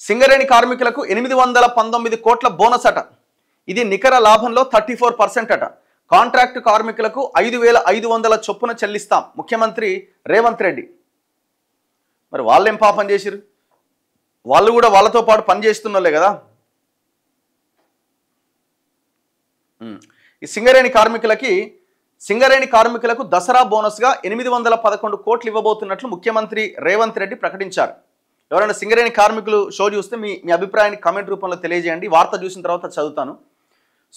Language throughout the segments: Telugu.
సింగరేణి కార్మికులకు 819 కోట్ల బోనస్ అట. ఇది నికర లాభంలో 34% అట. కాంట్రాక్టు కార్మికులకు 5,500 చొప్పున చెల్లిస్తాం ముఖ్యమంత్రి రేవంత్ రెడ్డి. మరి వాళ్ళేం పాపం చేసిరు? వాళ్ళు కూడా వాళ్ళతో పాటు పనిచేస్తున్నోళ్ళే కదా. ఈ సింగరేణి కార్మికులకు దసరా బోనస్గా 811 కోట్లు ఇవ్వబోతున్నట్లు ముఖ్యమంత్రి రేవంత్ రెడ్డి ప్రకటించారు. ఎవరైనా సింగరేణి కార్మికులు షో చూస్తే మీ అభిప్రాయాన్ని కామెంట్ రూపంలో తెలియజేయండి. వార్త చూసిన తర్వాత చదువుతాను.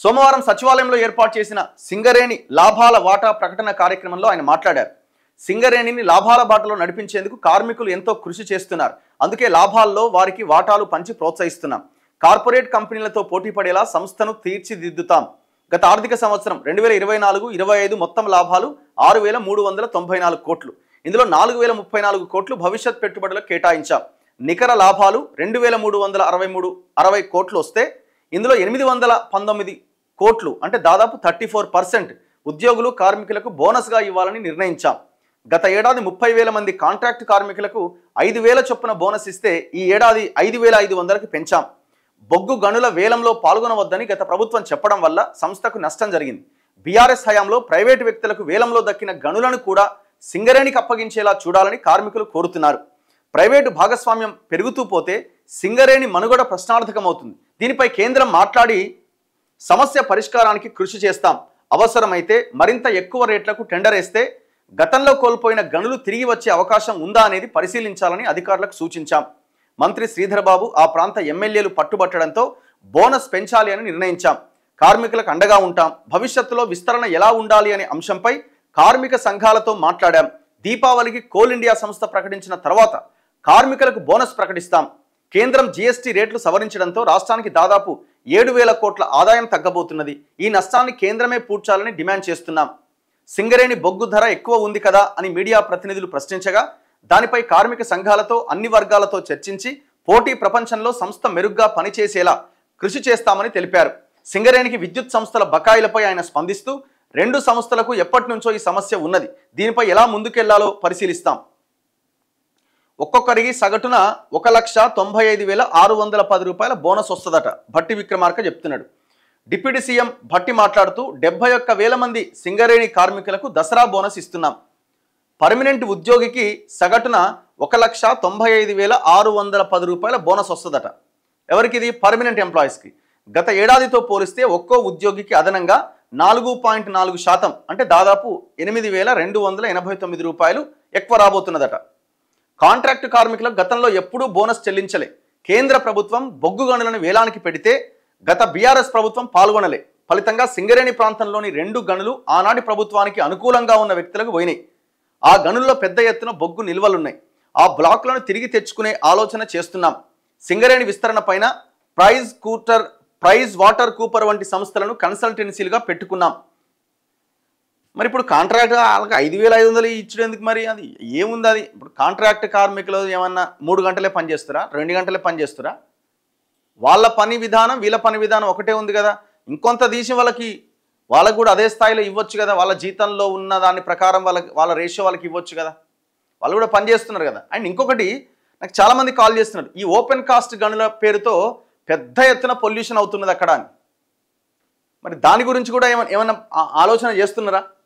సోమవారం సచివాలయంలో ఏర్పాటు చేసిన సింగరేణి లాభాల వాటా ప్రకటన కార్యక్రమంలో ఆయన మాట్లాడారు. సింగరేణిని లాభాల బాటలో నడిపించేందుకు కార్మికులు ఎంతో కృషి చేస్తున్నారు. అందుకే లాభాల్లో వారికి వాటాలు పంచి ప్రోత్సహిస్తున్నాం. కార్పొరేట్ కంపెనీలతో పోటీ పడేలా సంస్థను తీర్చిదిద్దుతాం. గత ఆర్థిక సంవత్సరం 2024-25 మొత్తం లాభాలు 6,394 కోట్లు. ఇందులో 4,034 కోట్లు భవిష్యత్ పెట్టుబడులకు కేటాయించాం. నికర లాభాలు 2,360 కోట్లు వస్తే ఇందులో 819 కోట్లు అంటే దాదాపు 34% ఉద్యోగులు కార్మికులకు బోనస్గా ఇవ్వాలని నిర్ణయించాం. గత ఏడాది 30,000 మంది కాంట్రాక్ట్ కార్మికులకు 5,000 చొప్పున బోనస్ ఇస్తే ఈ ఏడాది 5,500కి పెంచాం. బొగ్గు గనుల వేలంలో పాల్గొనవద్దని గత ప్రభుత్వం చెప్పడం వల్ల సంస్థకు నష్టం జరిగింది. బీఆర్ఎస్ హయాంలో ప్రైవేటు వ్యక్తులకు వేలంలో దక్కిన గనులను కూడా సింగరేణికి అప్పగించేలా చూడాలని కార్మికులు కోరుతున్నారు. ప్రైవేటు భాగస్వామ్యం పెరుగుతూ పోతే సింగరేణి మనుగడ ప్రశ్నార్థకమవుతుంది. దీనిపై కేంద్రం మాట్లాడి సమస్య పరిష్కారానికి కృషి చేస్తాం. అవసరమైతే మరింత ఎక్కువ రేట్లకు టెండర్ వేస్తే గతంలో కోల్పోయిన గనులు తిరిగి వచ్చే అవకాశం ఉందా అనేది పరిశీలించాలని అధికారులకు సూచించాం. మంత్రి శ్రీధర్ బాబు ఆ ప్రాంత ఎమ్మెల్యేలు పట్టుబట్టడంతో బోనస్ పెంచాలి అని నిర్ణయించాం. కార్మికులకు అండగా ఉంటాం. భవిష్యత్తులో విస్తరణ ఎలా ఉండాలి అనే అంశంపై కార్మిక సంఘాలతో మాట్లాడాం. దీపావళికి కోల్ ఇండియా సంస్థ ప్రకటించిన తర్వాత కార్మికులకు బోనస్ ప్రకటిస్తాం. కేంద్రం జీఎస్టీ రేట్లు సవరించడంతో రాష్ట్రానికి దాదాపు 7,000 కోట్ల ఆదాయం తగ్గబోతున్నది. ఈ నష్టాన్ని కేంద్రమే పూడ్చాలని డిమాండ్ చేస్తున్నాం. సింగరేణి బొగ్గు ధర ఎక్కువ ఉంది కదా అని మీడియా ప్రతినిధులు ప్రశ్నించగా దానిపై కార్మిక సంఘాలతో అన్ని వర్గాలతో చర్చించి పోటీ ప్రపంచంలో సంస్థ మెరుగ్గా పనిచేసేలా కృషి చేస్తామని తెలిపారు. సింగరేణికి విద్యుత్ సంస్థల బకాయిలపై ఆయన స్పందిస్తూ 2 సంస్థలకు ఎప్పటి నుంచో ఈ సమస్య ఉన్నది. దీనిపై ఎలా ముందుకెళ్లాలో పరిశీలిస్తాం. ఒక్కొక్కరికి సగటున 1,95,610 రూపాయల బోనస్ వస్తుందట భట్టి విక్రమార్క చెప్తున్నాడు. డిప్యూటీ సీఎం భట్టి మాట్లాడుతూ 71,000 మంది సింగరేణి కార్మికులకు దసరా బోనస్ ఇస్తున్నాం. పర్మనెంట్ ఉద్యోగికి సగటున 1,95,610 రూపాయల బోనస్ వస్తుందట. ఎవరికి ఇది? పర్మనెంట్ ఎంప్లాయీస్కి. గత ఏడాదితో పోలిస్తే ఒక్కో ఉద్యోగికి అదనంగా 4.4% అంటే దాదాపు 8,289 రూపాయలు ఎక్కువ రాబోతున్నదట. కాంట్రాక్టు కార్మికులకు గతంలో ఎప్పుడూ బోనస్ చెల్లించలే. కేంద్ర ప్రభుత్వం బొగ్గు గనులను వేలానికి పెడితే గత బీఆర్ఎస్ ప్రభుత్వం పాల్గొనలే. ఫలితంగా సింగరేణి ప్రాంతంలోని 2 గనులు ఆనాటి ప్రభుత్వానికి అనుకూలంగా ఉన్న వ్యక్తులకు పోయినాయి. ఆ గనుల్లో పెద్ద ఎత్తున బొగ్గు నిల్వలున్నాయి. ఆ బ్లాక్లను తిరిగి తెచ్చుకునే ఆలోచన చేస్తున్నాం. సింగరేణి విస్తరణ పైన ప్రైజ్ వాటర్ కూపర్ వంటి సంస్థలను కన్సల్టెన్సీలుగా పెట్టుకున్నాం. మరి ఇప్పుడు కాంట్రాక్ట్ వాళ్ళకి 5,500 ఇచ్చడం ఎందుకు? మరి అది ఏముంది? అది ఇప్పుడు కాంట్రాక్ట్ కార్మికులు ఏమన్నా 3 గంటలే పనిచేస్తారా? 2 గంటలే పనిచేస్తారా? వాళ్ళ పని విధానం వీళ్ళ పని విధానం ఒకటే ఉంది కదా. ఇంకొంత తీసి వాళ్ళకు కూడా అదే స్థాయిలో ఇవ్వచ్చు కదా. వాళ్ళ జీతంలో ఉన్న దాని ప్రకారం వాళ్ళ రేషియో వాళ్ళకి ఇవ్వచ్చు కదా. వాళ్ళు కూడా పని చేస్తున్నారు కదా. అండ్ ఇంకొకటి, నాకు చాలామంది కాల్ చేస్తున్నారు, ఈ ఓపెన్ కాస్ట్ గనుల పేరుతో పెద్ద ఎత్తున పొల్యూషన్ అవుతున్నది అక్కడ అని. మరి దాని గురించి కూడా ఏమన్నా ఆలోచన చేస్తున్నారా?